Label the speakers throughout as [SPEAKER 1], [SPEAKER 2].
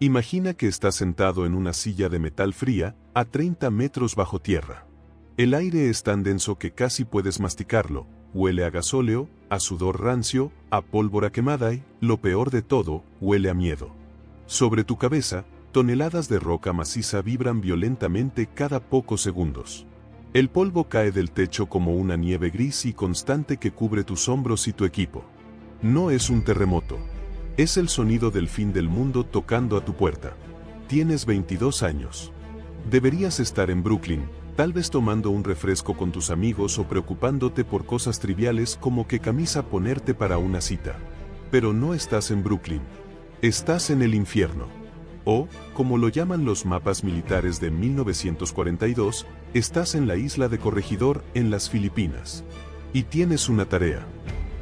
[SPEAKER 1] Imagina que estás sentado en una silla de metal fría, a 30 metros bajo tierra. El aire es tan denso que casi puedes masticarlo, huele a gasóleo, a sudor rancio, a pólvora quemada y, lo peor de todo, huele a miedo. Sobre tu cabeza, toneladas de roca maciza vibran violentamente cada pocos segundos. El polvo cae del techo como una nieve gris y constante que cubre tus hombros y tu equipo. No es un terremoto. Es el sonido del fin del mundo tocando a tu puerta. Tienes 22 años. Deberías estar en Brooklyn, tal vez tomando un refresco con tus amigos o preocupándote por cosas triviales como qué camisa ponerte para una cita. Pero no estás en Brooklyn. Estás en el infierno. O, como lo llaman los mapas militares de 1942, estás en la isla de Corregidor, en las Filipinas. Y tienes una tarea.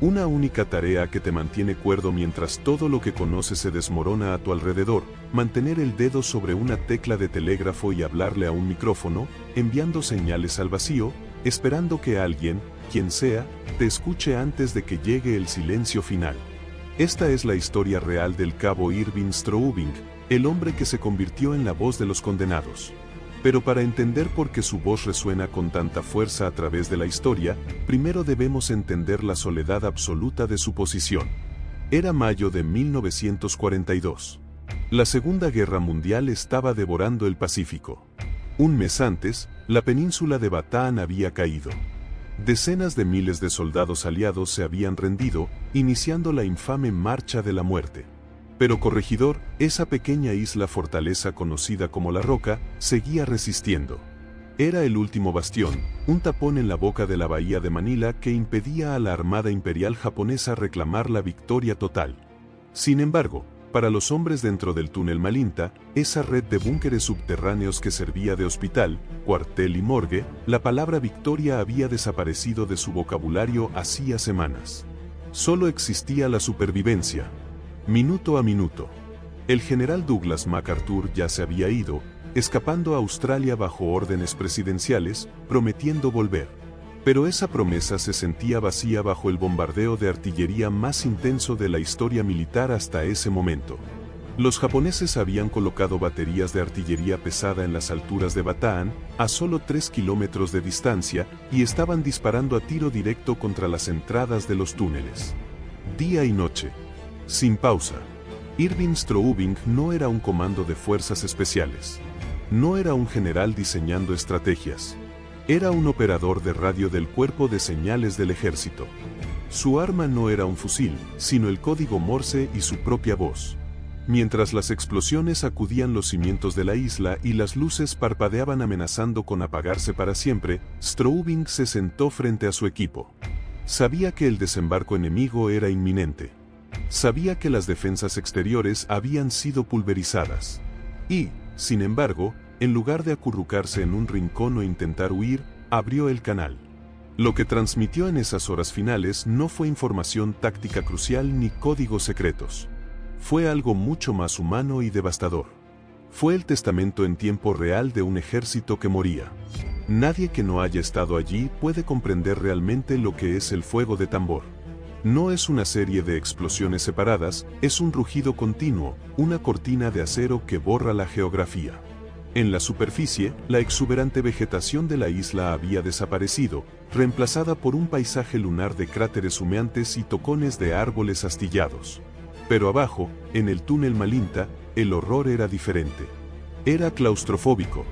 [SPEAKER 1] Una única tarea que te mantiene cuerdo mientras todo lo que conoces se desmorona a tu alrededor: mantener el dedo sobre una tecla de telégrafo y hablarle a un micrófono, enviando señales al vacío, esperando que alguien, quien sea, te escuche antes de que llegue el silencio final. Esta es la historia real del cabo Irving Straubing, el hombre que se convirtió en la voz de los condenados. Pero para entender por qué su voz resuena con tanta fuerza a través de la historia, primero debemos entender la soledad absoluta de su posición. Era mayo de 1942. La Segunda Guerra Mundial estaba devorando el Pacífico. Un mes antes, la península de Bataan había caído. Decenas de miles de soldados aliados se habían rendido, iniciando la infame Marcha de la Muerte. Pero Corregidor, esa pequeña isla fortaleza conocida como La Roca, seguía resistiendo. Era el último bastión, un tapón en la boca de la bahía de Manila que impedía a la Armada Imperial japonesa reclamar la victoria total. Sin embargo, para los hombres dentro del túnel Malinta, esa red de búnkeres subterráneos que servía de hospital, cuartel y morgue, la palabra victoria había desaparecido de su vocabulario hacía semanas. Solo existía la supervivencia. Minuto a minuto. El general Douglas MacArthur ya se había ido, escapando a Australia bajo órdenes presidenciales, prometiendo volver. Pero esa promesa se sentía vacía bajo el bombardeo de artillería más intenso de la historia militar hasta ese momento. Los japoneses habían colocado baterías de artillería pesada en las alturas de Bataan, a solo 3 kilómetros de distancia, y estaban disparando a tiro directo contra las entradas de los túneles. Día y noche. Sin pausa. Irving Straubing no era un comando de fuerzas especiales. No era un general diseñando estrategias. Era un operador de radio del Cuerpo de Señales del Ejército. Su arma no era un fusil, sino el código Morse y su propia voz. Mientras las explosiones sacudían los cimientos de la isla y las luces parpadeaban amenazando con apagarse para siempre, Straubing se sentó frente a su equipo. Sabía que el desembarco enemigo era inminente. Sabía que las defensas exteriores habían sido pulverizadas. Y, sin embargo, en lugar de acurrucarse en un rincón o intentar huir, abrió el canal. Lo que transmitió en esas horas finales no fue información táctica crucial ni códigos secretos. Fue algo mucho más humano y devastador. Fue el testamento en tiempo real de un ejército que moría. Nadie que no haya estado allí puede comprender realmente lo que es el fuego de tambor. No es una serie de explosiones separadas, es un rugido continuo, una cortina de acero que borra la geografía. En la superficie, la exuberante vegetación de la isla había desaparecido, reemplazada por un paisaje lunar de cráteres humeantes y tocones de árboles astillados. Pero abajo, en el túnel Malinta, el horror era diferente. Era claustrofóbico.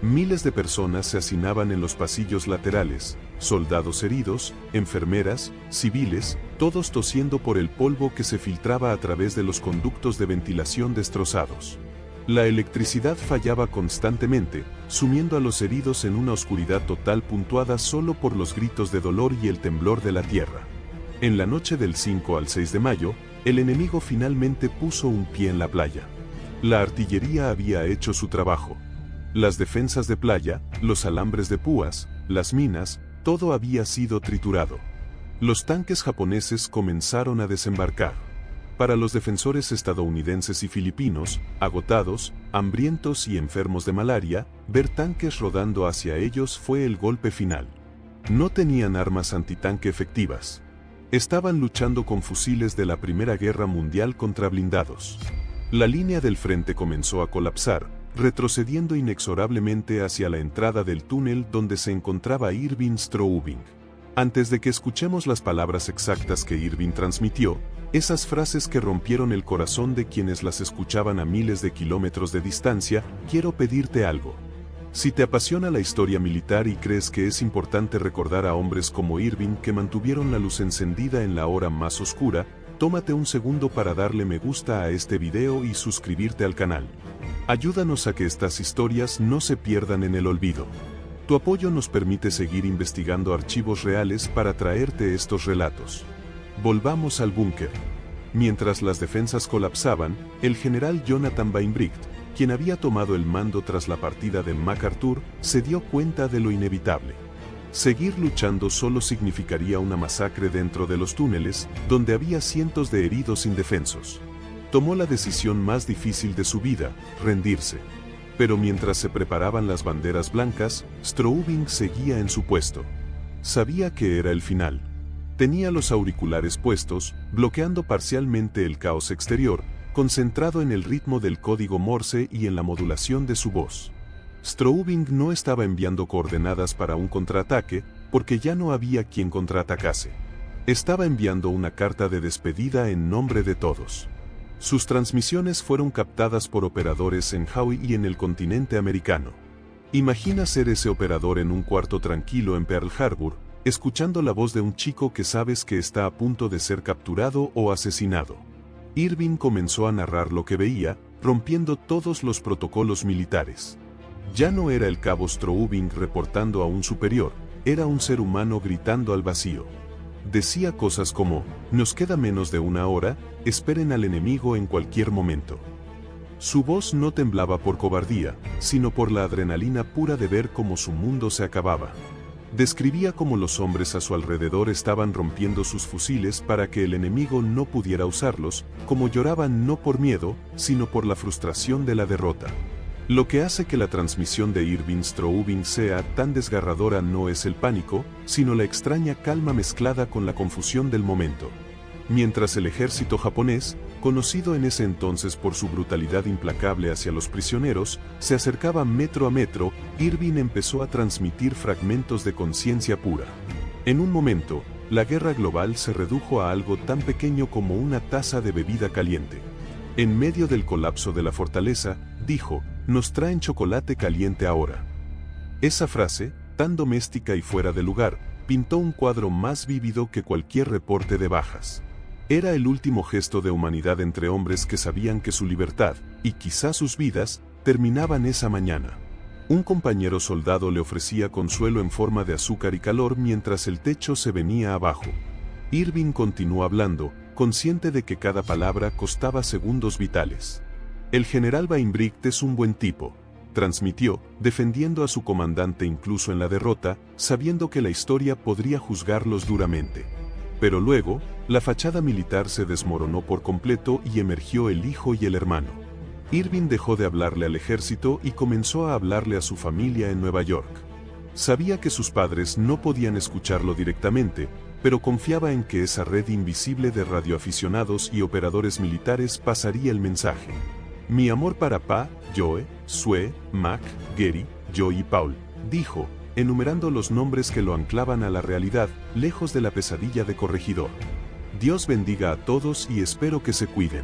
[SPEAKER 1] Miles de personas se hacinaban en los pasillos laterales, soldados heridos, enfermeras, civiles, todos tosiendo por el polvo que se filtraba a través de los conductos de ventilación destrozados. La electricidad fallaba constantemente, sumiendo a los heridos en una oscuridad total puntuada solo por los gritos de dolor y el temblor de la tierra. En la noche del 5 al 6 de mayo, el enemigo finalmente puso un pie en la playa. La artillería había hecho su trabajo. Las defensas de playa, los alambres de púas, las minas, todo había sido triturado. Los tanques japoneses comenzaron a desembarcar. Para los defensores estadounidenses y filipinos, agotados, hambrientos y enfermos de malaria, ver tanques rodando hacia ellos fue el golpe final. No tenían armas antitanque efectivas. Estaban luchando con fusiles de la Primera Guerra Mundial contra blindados. La línea del frente comenzó a colapsar, retrocediendo inexorablemente hacia la entrada del túnel donde se encontraba Irving Straubing. Antes de que escuchemos las palabras exactas que Irving transmitió, esas frases que rompieron el corazón de quienes las escuchaban a miles de kilómetros de distancia, quiero pedirte algo. Si te apasiona la historia militar y crees que es importante recordar a hombres como Irving que mantuvieron la luz encendida en la hora más oscura, tómate un segundo para darle me gusta a este video y suscribirte al canal. Ayúdanos a que estas historias no se pierdan en el olvido. Tu apoyo nos permite seguir investigando archivos reales para traerte estos relatos. Volvamos al búnker. Mientras las defensas colapsaban, el general Jonathan Bainbridge, quien había tomado el mando tras la partida de MacArthur, se dio cuenta de lo inevitable. Seguir luchando solo significaría una masacre dentro de los túneles, donde había cientos de heridos indefensos. Tomó la decisión más difícil de su vida, rendirse. Pero mientras se preparaban las banderas blancas, Straubing seguía en su puesto. Sabía que era el final. Tenía los auriculares puestos, bloqueando parcialmente el caos exterior, concentrado en el ritmo del código Morse y en la modulación de su voz. Straubing no estaba enviando coordenadas para un contraataque, porque ya no había quien contraatacase. Estaba enviando una carta de despedida en nombre de todos. Sus transmisiones fueron captadas por operadores en Hawaii y en el continente americano. Imagina ser ese operador en un cuarto tranquilo en Pearl Harbor, escuchando la voz de un chico que sabes que está a punto de ser capturado o asesinado. Irving comenzó a narrar lo que veía, rompiendo todos los protocolos militares. Ya no era el cabo Straubing reportando a un superior, era un ser humano gritando al vacío. Decía cosas como, nos queda menos de una hora, esperen al enemigo en cualquier momento. Su voz no temblaba por cobardía, sino por la adrenalina pura de ver cómo su mundo se acababa. Describía cómo los hombres a su alrededor estaban rompiendo sus fusiles para que el enemigo no pudiera usarlos, como lloraban no por miedo, sino por la frustración de la derrota. Lo que hace que la transmisión de Irving Straubing sea tan desgarradora no es el pánico, sino la extraña calma mezclada con la confusión del momento. Mientras el ejército japonés, conocido en ese entonces por su brutalidad implacable hacia los prisioneros, se acercaba metro a metro, Irving empezó a transmitir fragmentos de conciencia pura. En un momento, la guerra global se redujo a algo tan pequeño como una taza de bebida caliente. En medio del colapso de la fortaleza, dijo, nos traen chocolate caliente ahora. Esa frase, tan doméstica y fuera de lugar, pintó un cuadro más vívido que cualquier reporte de bajas. Era el último gesto de humanidad entre hombres que sabían que su libertad, y quizá sus vidas, terminaban esa mañana. Un compañero soldado le ofrecía consuelo en forma de azúcar y calor mientras el techo se venía abajo. Irving continuó hablando, consciente de que cada palabra costaba segundos vitales. El general Bainbridge es un buen tipo, transmitió, defendiendo a su comandante incluso en la derrota, sabiendo que la historia podría juzgarlos duramente. Pero luego, la fachada militar se desmoronó por completo y emergió el hijo y el hermano. Irving dejó de hablarle al ejército y comenzó a hablarle a su familia en Nueva York. Sabía que sus padres no podían escucharlo directamente, pero confiaba en que esa red invisible de radioaficionados y operadores militares pasaría el mensaje. Mi amor para Pa, Joe, Sue, Mac, Gary, Joe y Paul, dijo, enumerando los nombres que lo anclaban a la realidad, lejos de la pesadilla de corregidor. Dios bendiga a todos y espero que se cuiden.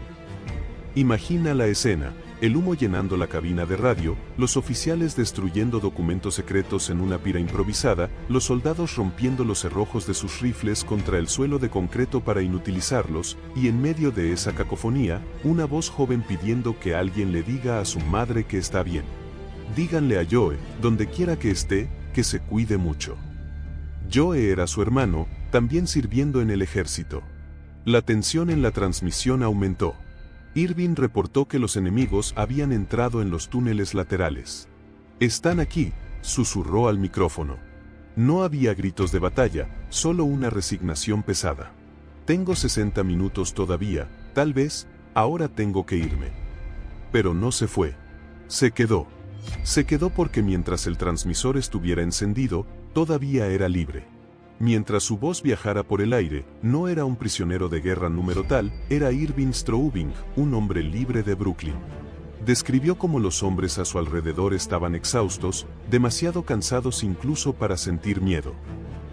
[SPEAKER 1] Imagina la escena, el humo llenando la cabina de radio, los oficiales destruyendo documentos secretos en una pira improvisada, los soldados rompiendo los cerrojos de sus rifles contra el suelo de concreto para inutilizarlos, y en medio de esa cacofonía, una voz joven pidiendo que alguien le diga a su madre que está bien. Díganle a Joe, donde quiera que esté, que se cuide mucho. Joe era su hermano, también sirviendo en el ejército. La tensión en la transmisión aumentó. Irving reportó que los enemigos habían entrado en los túneles laterales. «Están aquí», susurró al micrófono. No había gritos de batalla, solo una resignación pesada. «Tengo 60 minutos todavía, tal vez, ahora tengo que irme». Pero no se fue. Se quedó. Se quedó porque mientras el transmisor estuviera encendido, todavía era libre. Mientras su voz viajara por el aire, no era un prisionero de guerra número tal, era Irving Straubing, un hombre libre de Brooklyn. Describió cómo los hombres a su alrededor estaban exhaustos, demasiado cansados incluso para sentir miedo.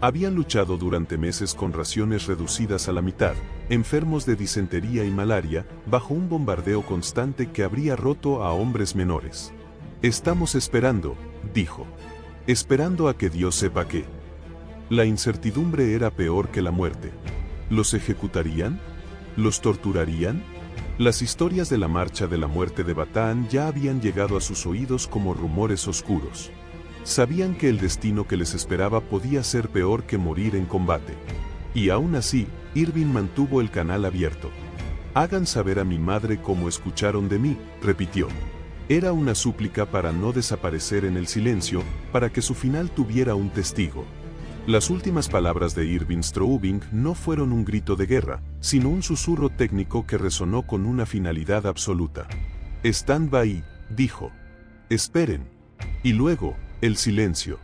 [SPEAKER 1] Habían luchado durante meses con raciones reducidas a la mitad, enfermos de disentería y malaria, bajo un bombardeo constante que habría roto a hombres menores. Estamos esperando, dijo. Esperando a que Dios sepa qué. La incertidumbre era peor que la muerte. ¿Los ejecutarían? ¿Los torturarían? Las historias de la marcha de la muerte de Bataan ya habían llegado a sus oídos como rumores oscuros. Sabían que el destino que les esperaba podía ser peor que morir en combate. Y aún así, Irving mantuvo el canal abierto. Hagan saber a mi madre cómo escucharon de mí, repitió. Era una súplica para no desaparecer en el silencio, para que su final tuviera un testigo. Las últimas palabras de Irving Straubing no fueron un grito de guerra, sino un susurro técnico que resonó con una finalidad absoluta. Stand by, dijo. Esperen. Y luego, el silencio.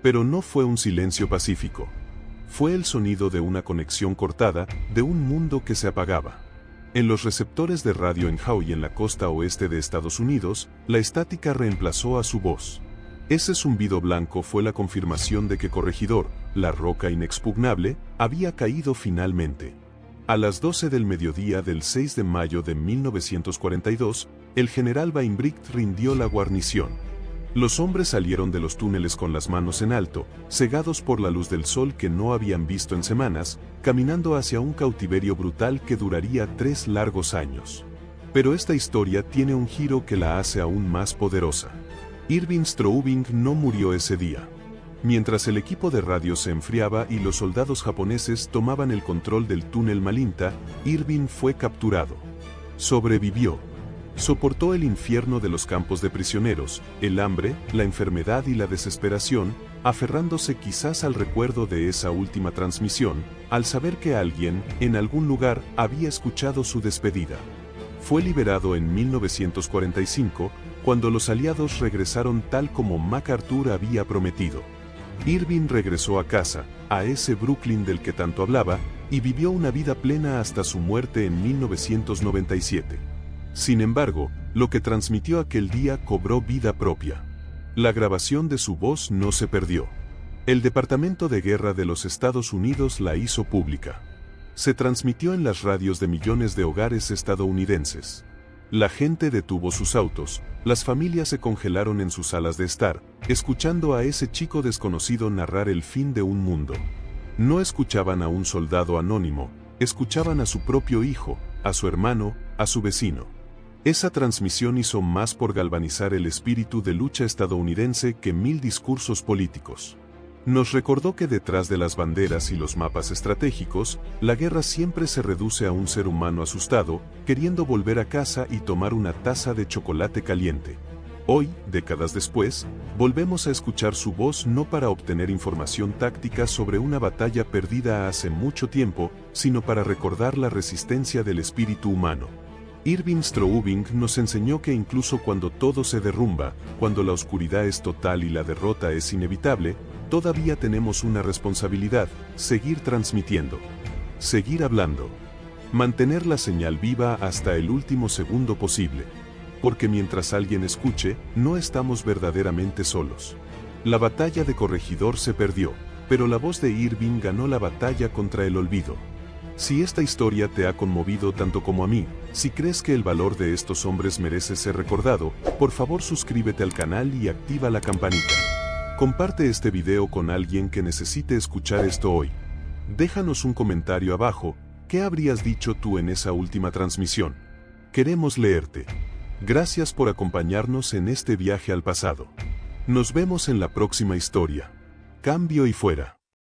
[SPEAKER 1] Pero no fue un silencio pacífico. Fue el sonido de una conexión cortada, de un mundo que se apagaba. En los receptores de radio en Hawaii, en la costa oeste de Estados Unidos, la estática reemplazó a su voz. Ese zumbido blanco fue la confirmación de que Corregidor, la roca inexpugnable, había caído finalmente. A las 12 del mediodía del 6 de mayo de 1942, el general Bainbridge rindió la guarnición. Los hombres salieron de los túneles con las manos en alto, cegados por la luz del sol que no habían visto en semanas, caminando hacia un cautiverio brutal que duraría 3 largos años. Pero esta historia tiene un giro que la hace aún más poderosa. Irving Straubing no murió ese día. Mientras el equipo de radio se enfriaba y los soldados japoneses tomaban el control del túnel Malinta, Irving fue capturado. Sobrevivió. Soportó el infierno de los campos de prisioneros, el hambre, la enfermedad y la desesperación, aferrándose quizás al recuerdo de esa última transmisión, al saber que alguien, en algún lugar, había escuchado su despedida. Fue liberado en 1945, cuando los aliados regresaron tal como MacArthur había prometido. Irving regresó a casa, a ese Brooklyn del que tanto hablaba, y vivió una vida plena hasta su muerte en 1997. Sin embargo, lo que transmitió aquel día cobró vida propia. La grabación de su voz no se perdió. El Departamento de Guerra de los Estados Unidos la hizo pública. Se transmitió en las radios de millones de hogares estadounidenses. La gente detuvo sus autos, las familias se congelaron en sus salas de estar, escuchando a ese chico desconocido narrar el fin de un mundo. No escuchaban a un soldado anónimo, escuchaban a su propio hijo, a su hermano, a su vecino. Esa transmisión hizo más por galvanizar el espíritu de lucha estadounidense que 1000 discursos políticos. Nos recordó que detrás de las banderas y los mapas estratégicos, la guerra siempre se reduce a un ser humano asustado, queriendo volver a casa y tomar una taza de chocolate caliente. Hoy, décadas después, volvemos a escuchar su voz no para obtener información táctica sobre una batalla perdida hace mucho tiempo, sino para recordar la resistencia del espíritu humano. Irving Straubing nos enseñó que incluso cuando todo se derrumba, cuando la oscuridad es total y la derrota es inevitable, todavía tenemos una responsabilidad: seguir transmitiendo, seguir hablando, mantener la señal viva hasta el último segundo posible. Porque mientras alguien escuche, no estamos verdaderamente solos. La batalla de Corregidor se perdió, pero la voz de Irving ganó la batalla contra el olvido. Si esta historia te ha conmovido tanto como a mí, si crees que el valor de estos hombres merece ser recordado, por favor suscríbete al canal y activa la campanita. Comparte este video con alguien que necesite escuchar esto hoy. Déjanos un comentario abajo, ¿qué habrías dicho tú en esa última transmisión? Queremos leerte. Gracias por acompañarnos en este viaje al pasado. Nos vemos en la próxima historia. Cambio y fuera.